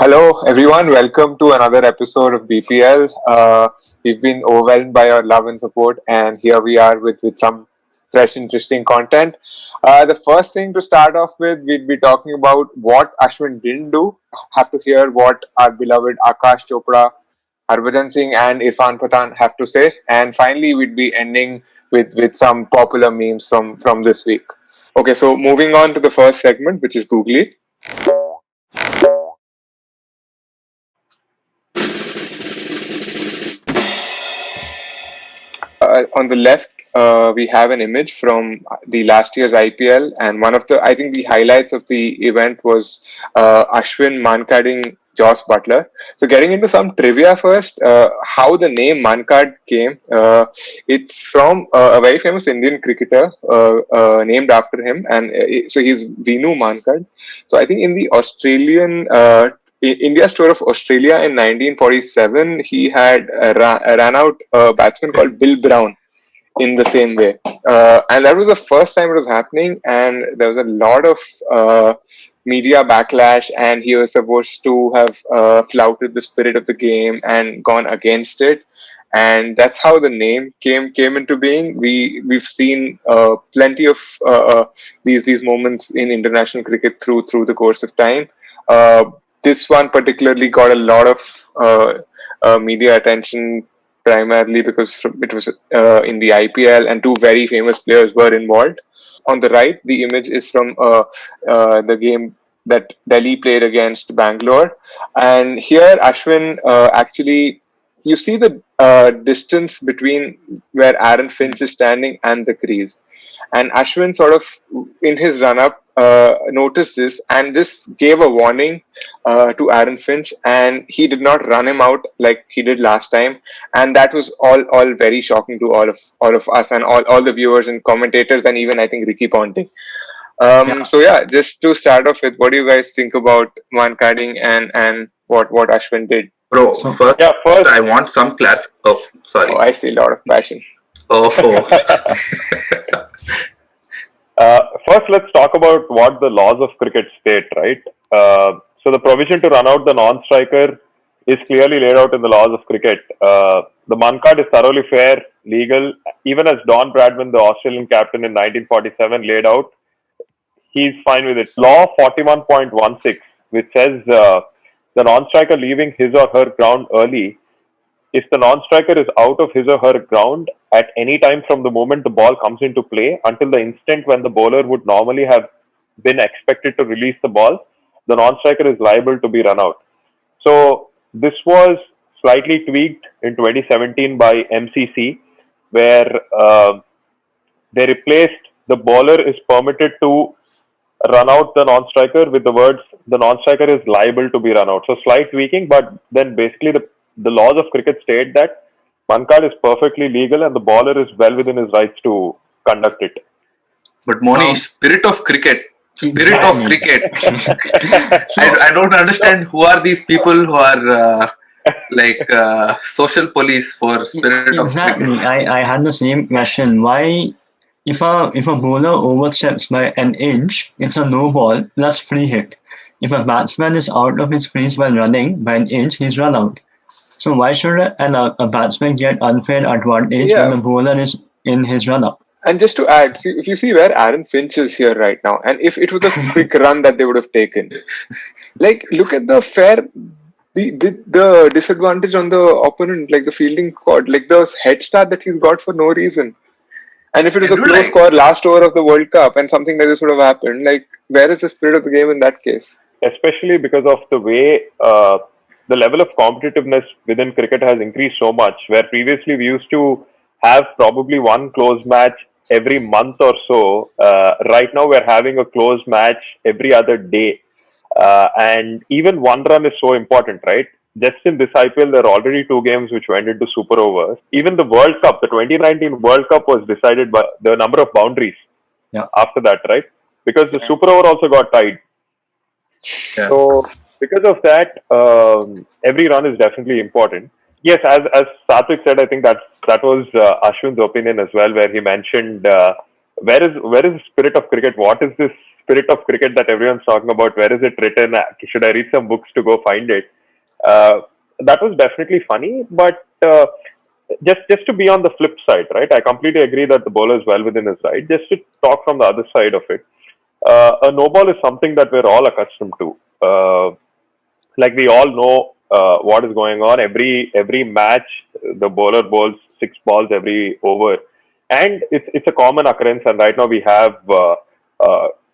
Hello, everyone. Welcome to another episode of BPL. We've been overwhelmed by your love and support, and here we are with some fresh, interesting content. The first thing to start off with, we'd be talking about what Ashwin didn't do. Have to hear what our beloved Akash Chopra, Harbhajan Singh, and Irfan Pathan have to say. And finally, we'd be ending with some popular memes from this week. Okay, so moving on to the first segment, which is Googly. On the left, we have an image from the last year's IPL, and I think the highlights of the event was Ashwin mancarding Joss Butler. So, getting into some trivia first, how the name Mankad came. It's from a very famous Indian cricketer named after him, and so he's Vinu Mankad. So, I think in the Australian India's tour of Australia in 1947, he had ran out a batsman called Bill Brown in the same way. And that was the first time it was happening, and there was a lot of media backlash, and he was supposed to have flouted the spirit of the game and gone against it. And that's how the name came into being. We've seen plenty of these moments in international cricket through the course of time. This one particularly got a lot of media attention primarily because it was in the IPL and two very famous players were involved. On the right, the image is from the game that Delhi played against Bangalore. And here, Ashwin actually, you see the distance between where Aaron Finch is standing and the crease. And Ashwin sort of, in his run up, noticed this and this gave a warning to Aaron Finch, and he did not run him out like he did last time. And that was all very shocking to all of us and all the viewers and commentators, and even I think Ricky Ponting. So yeah, just to start off with, what do you guys think about mancarding and what Ashwin did? Bro, first I want some Oh, sorry. Oh, I see a lot of passion. Oh. First, let's talk about what the laws of cricket state, right? So the provision to run out the non-striker is clearly laid out in the laws of cricket. The mancard is thoroughly fair, legal, even as Don Bradman, the Australian captain in 1947, laid out. He's fine with it. Law 41.16, which says the non-striker leaving his or her ground early, if the non-striker is out of his or her ground at any time from the moment the ball comes into play until the instant when the bowler would normally have been expected to release the ball, the non-striker is liable to be run out. So this was slightly tweaked in 2017 by MCC, where they replaced the bowler is permitted to run out the non-striker with the words the non-striker is liable to be run out. So slight tweaking, but then basically the laws of cricket state that mancard is perfectly legal and the bowler is well within his rights to conduct it. But Moni, spirit of cricket. I don't understand who are these people who are social police for spirit of cricket. I had the same question. Why, if a bowler oversteps by an inch, it's a no ball plus free hit. If a batsman is out of his crease while running by an inch, he's run out. So why should a batsman get unfair advantage when the bowler is in his run-up? And just to add, if you see where Aaron Finch is here right now, and if it was a quick run that they would have taken, like look at the disadvantage on the opponent, like the fielding squad, like the head start that he's got for no reason. And if it was a close score last over of the World Cup and something like this would have happened, like where is the spirit of the game in that case? Especially because of the way the level of competitiveness within cricket has increased so much, where previously we used to have probably one close match every month or so. Right now we're having a close match every other day. And even one run is so important, right? Just in this IPL, there are already two games which went into super overs. Even the World Cup, the 2019 World Cup was decided by the number of boundaries after that, right? Because the super over also got tied. Yeah. So because of that, every run is definitely important. Yes, as Satvik said, I think that was Ashwin's opinion as well, where he mentioned where is the spirit of cricket? What is this spirit of cricket that everyone's talking about. Where is it written? Should I read some books to go find it? That was definitely funny, but just to be on the flip side, right? I completely agree that the bowler is well within his right. Just to talk from the other side of it, a no ball is something that we're all accustomed to. Like we all know what is going on. Every match, the bowler bowls 6 balls every over, and it's a common occurrence. And right now we have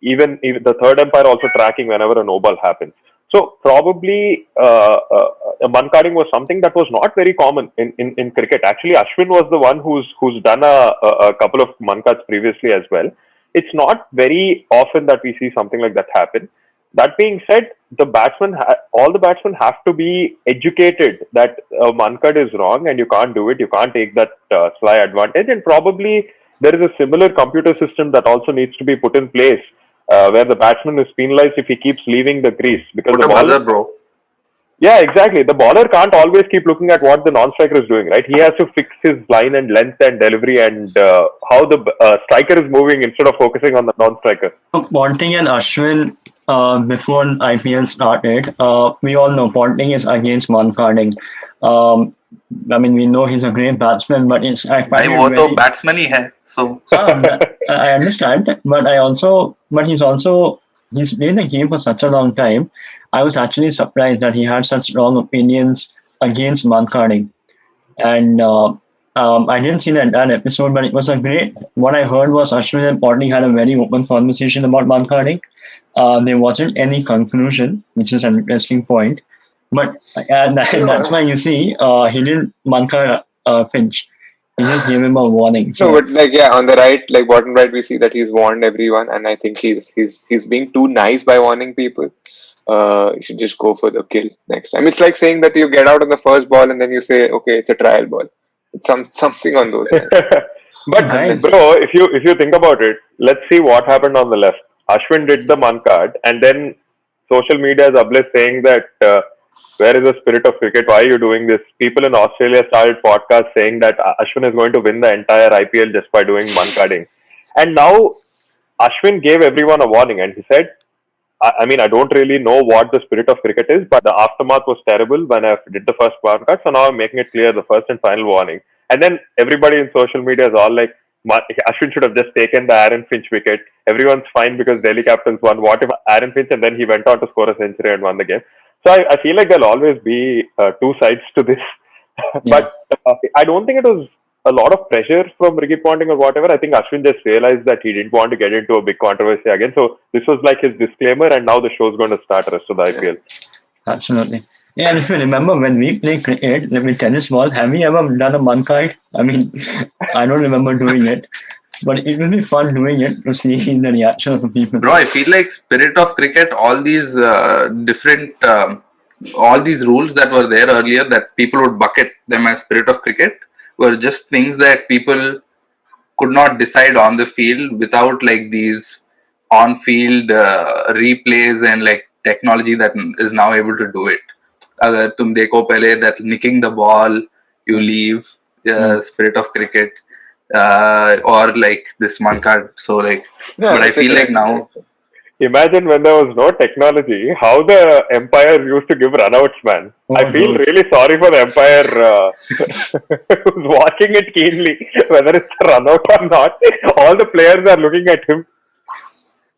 even the third umpire also tracking whenever a no ball happens. So probably a man carding was something that was not very common in cricket. Actually, Ashwin was the one who's done a couple of man cards previously as well. It's not very often that we see something like that happen. That being said, all the batsmen have to be educated that a man card is wrong and you can't do it. You can't take that sly advantage. And probably there is a similar computer system that also needs to be put in place where the batsman is penalized if he keeps leaving the crease. Because Put the a bowler, buzzer, bro. yeah, exactly. The bowler can't always keep looking at what the non-striker is doing, right? He has to fix his line and length and delivery and how the striker is moving instead of focusing on the non-striker. Ponting and Ashwin, before IPL started, we all know Ponting is against man carding. I mean, we know he's a great batsman, but I भाई find वो it तो very. batsman ही है. So I understand, but he's played the game for such a long time. I was actually surprised that he had such strong opinions against man carding. And I didn't see that episode, but it was a great. What I heard was Ashwin and Ponting had a very open conversation about man carding. There wasn't any conclusion, which is an interesting point. But that's why you see he didn't man card Finch. He just gave him a warning. No, but like on the right, like bottom right, we see that he's warned everyone, and I think he's being too nice by warning people. You should just go for the kill next time. It's like saying that you get out on the first ball and then you say, okay, it's a trial ball. It's something on those lines. But Right. bro, if you think about it, let's see what happened on the left. Ashwin did the man card, and then social media is ablaze saying that where is the spirit of cricket? Why are you doing this? People in Australia started podcasts saying that Ashwin is going to win the entire IPL just by doing man carding. And now Ashwin gave everyone a warning, and he said, I mean, I don't really know what the spirit of cricket is, but the aftermath was terrible when I did the first man card. So now I'm making it clear, the first and final warning. And then everybody in social media is all like, Ashwin should have just taken the Aaron Finch wicket. Everyone's fine because Delhi Capitals won. What if Aaron Finch, and then he went on to score a century and won the game? So I feel like there'll always be two sides to this. But I don't think it was a lot of pressure from Ricky Ponting or whatever. I think Ashwin just realized that he didn't want to get into a big controversy again. So this was like his disclaimer, and now the show's going to start rest of the IPL. Absolutely. Yeah, and if you remember when we play cricket, like with tennis ball, have we ever done a man card? I mean, I don't remember doing it, but it will be fun doing it to see the reaction of the people. bro, I feel like spirit of cricket, all these different all these rules that were there earlier that people would bucket them as spirit of cricket were just things that people could not decide on the field without like these on-field replays and like technology that is now able to do it. अगर तुम देखो पहले that nicking the ball, you leave, spirit of cricket, or like this man card. So like, but I feel like now. Imagine when there was no technology, how the umpire used to give runouts, man. I feel really sorry for the umpire who's watching it keenly, whether it's a runout or not. All the players are looking at him.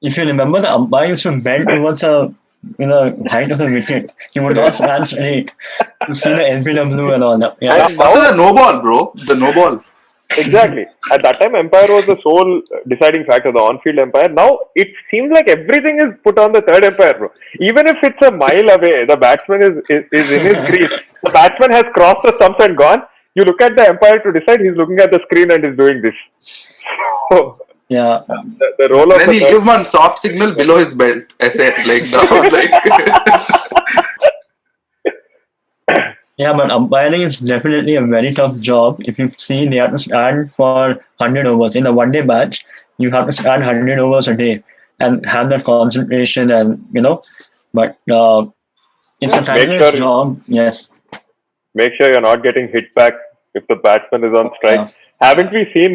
If you remember, the umpire used to bend towards the height of the wicket. He would not stand straight to see the LBW and all that. Yeah. And Also now, the no ball, bro. The no ball. exactly. At that time, umpire was the sole deciding factor, the on-field umpire. Now, it seems like everything is put on the third umpire, bro. Even if it's a mile away, the batsman is in his crease. The batsman has crossed the stumps and gone. You look at the umpire to decide, he's looking at the screen and is doing this. So, Yeah. the role of Then the he'll third- give one soft signal below his belt. Essay, like down, like. Yeah, but umpiring is definitely a very tough job. If you see, they have to stand for 100 overs. In a one-day match, you have to stand 100 overs a day and have that concentration and, but it's a Make timeless sure- job. Yes. make sure you're not getting hit back if the batsman is on strike. Yeah. Haven't we seen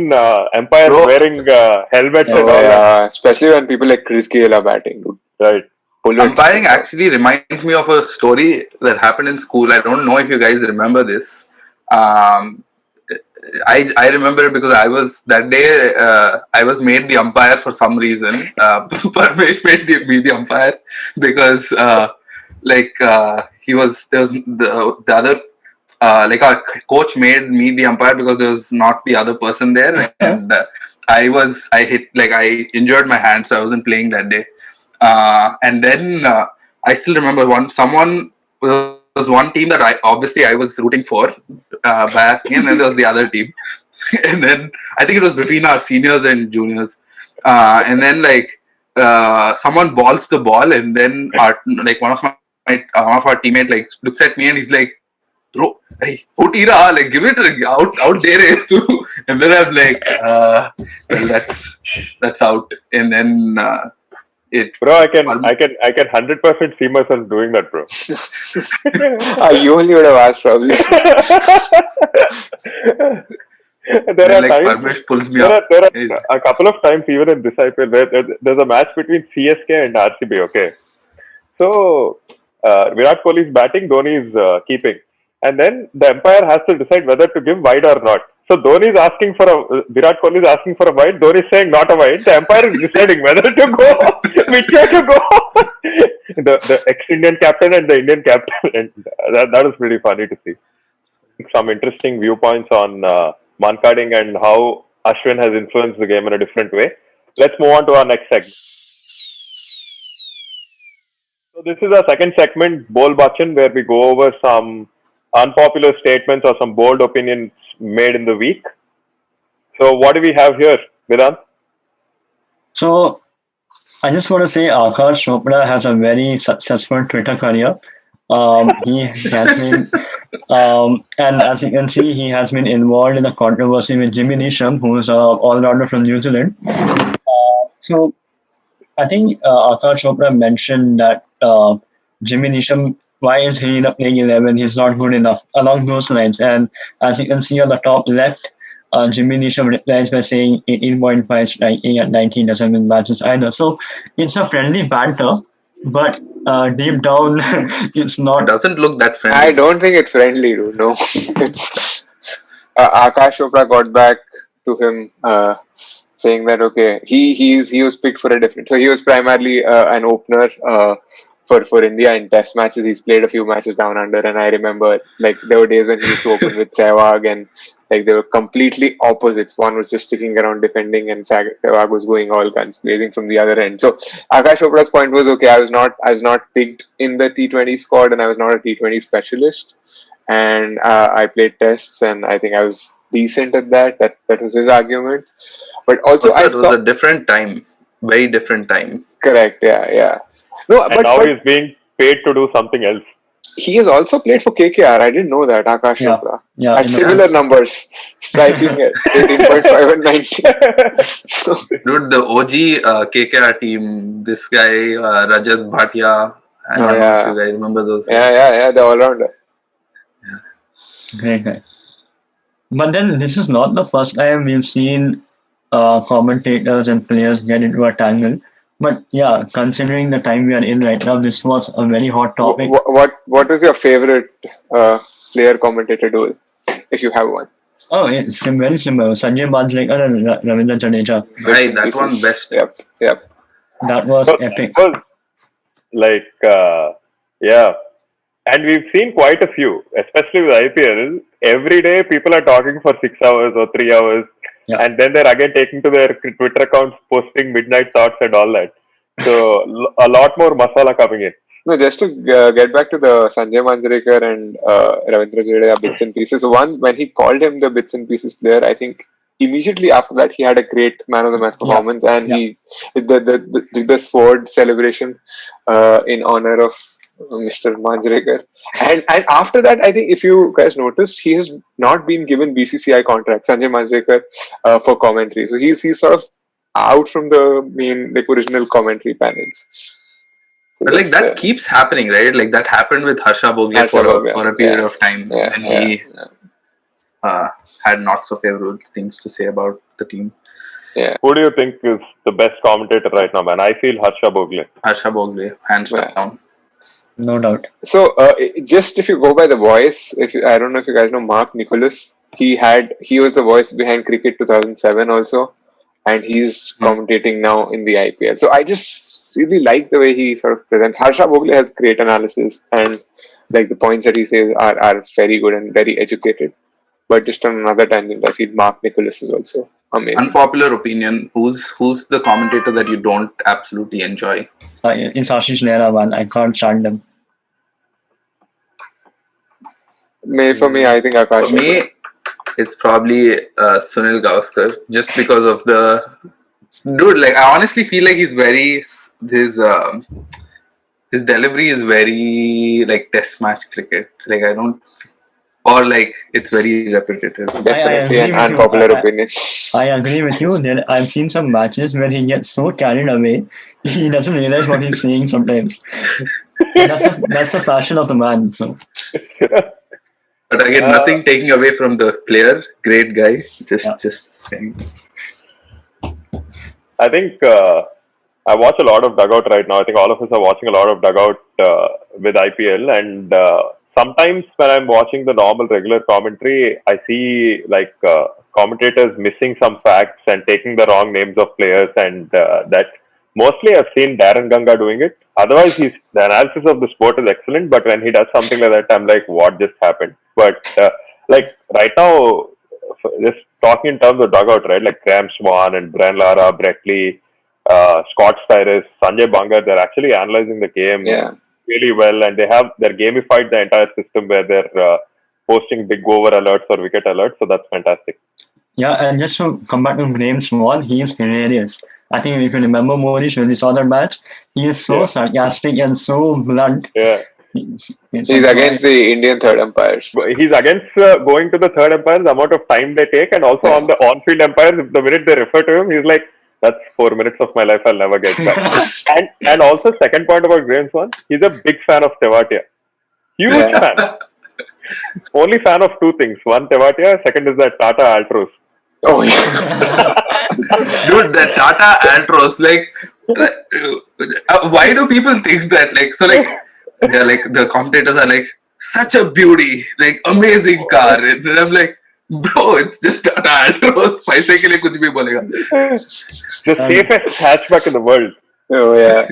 umpires Bro. wearing helmets and Oh, all that? yeah. Especially when people like Chris Gayle are batting. Dude. Right. Bullets. Umpiring actually reminds me of a story that happened in school. I don't know if you guys remember this. I remember it because I was that day. I was made the umpire for some reason. Parmesh made me the umpire because he was there was the other. Like our coach made me the umpire because there was not the other person there, and I injured my hand, so I wasn't playing that day. And then I still remember there was one team that I was rooting for by asking, and then there was the other team, and then I think it was between our seniors and juniors, and then someone balls the ball, and then one of our teammate looks at me and he's like, "Bro, hey, Hotira, give it out there too." And then I'm like, well, that's out. And then Bro, I can 100% see myself doing that, bro. You only would have asked probably. There are times, Parmesh pulls me there up. are a couple of times even in this IPL where there's a match between CSK and RCB, okay? So, Virat Kohli is batting, Dhoni is keeping. And then the umpire has to decide whether to give wide or not. So Virat Kohli is asking for a wide, Dhoni is saying not a wide. The umpire is deciding whether to go, which way to go. the ex-Indian captain and the Indian captain. And that was pretty funny to see. Some interesting viewpoints on mankading and how Ashwin has influenced the game in a different way. Let's move on to our next segment. So this is our second segment, Bol Bachan, where we go over some unpopular statements or some bold opinions made in the week. So what do we have here, Vedant? So I just want to say Akash Chopra has a very successful Twitter career. He has been, and as you can see, he has been involved in a controversy with Jimmy Neesham, who is an all-rounder from New Zealand. So I think Akash Chopra mentioned that Jimmy Neesham, why is he not playing 11? He's not good enough, along those lines. And as you can see on the top left, Jimmy Neesham replies by saying 18.5 striking at 19 doesn't win matches either. So it's a friendly banter, but deep down, it's not. It doesn't look that friendly. I don't think it's friendly, dude. No. It's, Akash Chopra got back to him saying that, okay, he was picked for a different. So he was primarily an opener for India in test matches. He's played a few matches down under, and I remember there were days when he used to open with Sehwag, and they were completely opposites. One was just sticking around defending, and Sehwag was going all guns blazing from the other end. So Akash Chopra's point was, okay, I was not picked in the T20 squad, and I was not a T20 specialist, and I played tests, and I think I was decent at that. That was his argument. But also, it was a different time, very different time. Correct. Yeah. No, and now he's being paid to do something else. He has also played for KKR. I didn't know that, Akash Chopra. Yeah, at similar numbers, striking at 18.5 and 19. So, dude, the OG KKR team, this guy, Rajat Bhatia, I don't know if you guys remember those. Yeah, the all-rounder. Great. But then this is not the first time we've seen commentators and players get into a tangle. But yeah, considering the time we are in right now, this was a very hot topic. What is your favorite player commentator duel, if you have one? Oh, it's very similar. Sanjay Manjrekar and Ravindra Jadeja. Right, that one best. Yep. That was epic. Yeah. And we've seen quite a few, especially with IPL. Every day people are talking for 6 hours or 3 hours. Yeah. And then they're again taking to their Twitter accounts, posting midnight thoughts and all that. So a lot more masala coming in. No, just to get back to the Sanjay Manjrekar and Ravindra Jadeja bits and pieces. So one, when he called him the bits and pieces player, I think immediately after that he had a great man of the match performance, and he did the sword celebration in honor of Mr. Manjrekar. And after that, I think if you guys notice, he has not been given BCCI contract, Sanjay Manjrekar, for commentary. So he's sort of out from the main original commentary panels. So but that keeps happening, right? Like that happened with Harsha Bhogle for a period of time. had not so favorable things to say about the team. Who do you think is the best commentator right now, man? I feel Harsha Bhogle. Harsha Bhogle, hands Yeah. down. No doubt. So, just if you go by the voice, I don't know if you guys know Mark Nicholas. He was the voice behind Cricket 2007 also, and he's commentating now in the IPL. So I just really like the way he sort of presents. Harsha Bhogle has great analysis, and like the points that he says are very good and very educated. But just on another tangent, I feel Mark Nicholas is also amazing. Unpopular opinion. Who's the commentator that you don't absolutely enjoy? It's Ashish Nehra, man. I can't stand him. For me, I think Akash. For me, it's probably Sunil Gavaskar, just because of the dude. Like, I honestly feel like he's very his delivery is very like test match cricket. Like, I don't, or like it's very repetitive. Definitely an agree with you. unpopular opinion. I agree with you. I've seen some matches where he gets so carried away, he doesn't realize what he's saying sometimes. That's the fashion of the man. So But again, nothing taking away from the player. Great guy. Just saying. I think I watch a lot of dugout right now. I think all of us are watching a lot of dugout with IPL, and sometimes when I'm watching the normal regular commentary, I see like commentators missing some facts and taking the wrong names of players, and that mostly I've seen Darren Ganga doing it. Otherwise, the analysis of the sport is excellent, but when he does something like that, I'm like, what just happened? But like right now, just talking in terms of dugout, right? Like Graham Swan and Brian Lara, Brett Lee, Scott Styris, Sanjay Bangar, they're actually analyzing the game really well, and they're gamified the entire system where they're posting big over alerts or wicket alerts. So that's fantastic. yeah, and just to come back to Graham Swan, he is hilarious. I think if you remember Monish when we saw that match, he is so sarcastic and so blunt. Yeah. He's against the Indian third umpires. He's against going to the third umpires, the amount of time they take, and also on the on-field umpires, the minute they refer to him, he's like, that's 4 minutes of my life I'll never get back. and also, second point about Graham Swan, he's a big fan of Tewatia. Huge fan. Only fan of two things. One, Tewatia. Second is that Tata Altros. Oh, yeah. Dude, that Tata Altros, like, why do people think that? Like, so like, they're like, the commentators are like, such a beauty, like, amazing car. And I'm like, bro, it's just Tata Altros. पैसे के लिए कुछ भी बोलेगा. The safest hatchback in the world. Oh, yeah.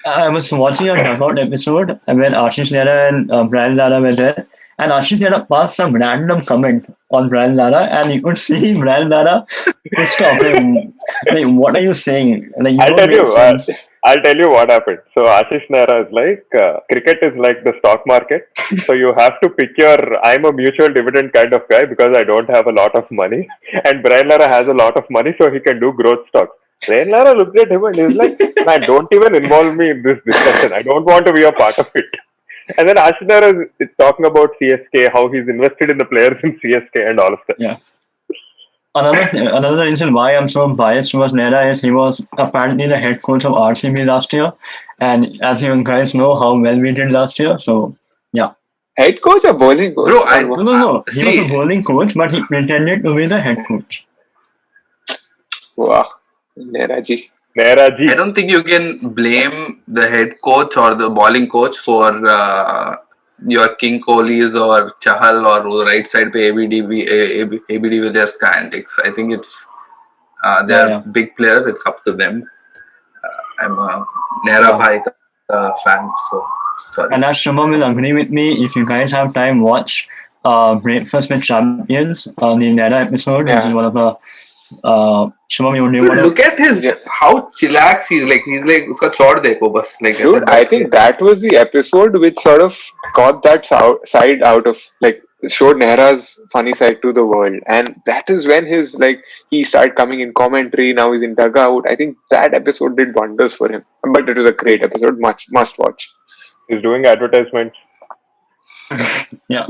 I was watching a dugout episode when Ashish Nehra and Brian Lara were there, and Ashish Nehra passed some random comment on Brian Lara, and you could see Brian Lara pissed off. Like, what are you saying? Like, I'll tell you what happened. So Ashish Nehra is like, cricket is like the stock market. So you have to pick I'm a mutual dividend kind of guy because I don't have a lot of money. And Brian Lara has a lot of money, so he can do growth stocks. Brian Lara looked at him and he's like, man, don't even involve me in this discussion. I don't want to be a part of it. And then Ashish Nehra is talking about CSK, how he's invested in the players in CSK and all of that. Yeah. Another reason why I'm so biased towards Nehra is he was apparently the head coach of RCB last year, and as you guys know how well we did last year, so yeah. Head coach or bowling coach? Bro, no. He was a bowling coach, but he pretended to be the head coach. Wow, Nehra ji. I don't think you can blame the head coach or the bowling coach for your King Kohli's or Chahal or right side pe AB de Villiers ka antics. I think it's they're big players. It's up to them. I'm a Nehra Bhai fan, so sorry. And as Shubham will agree with me, if you guys have time, watch Breakfast with Champions, the Nehra episode, which is one of the Shubham, you want to look at his how chillax he's like uska chod dekho bas like. Dude, I think that was the episode which sort of got that side out of like showed Nehra's funny side to the world, and that is when his like he started coming in commentary. Now he's in dugout. I think that episode did wonders for him. But it was a great episode, must watch. He's doing advertisements. yeah.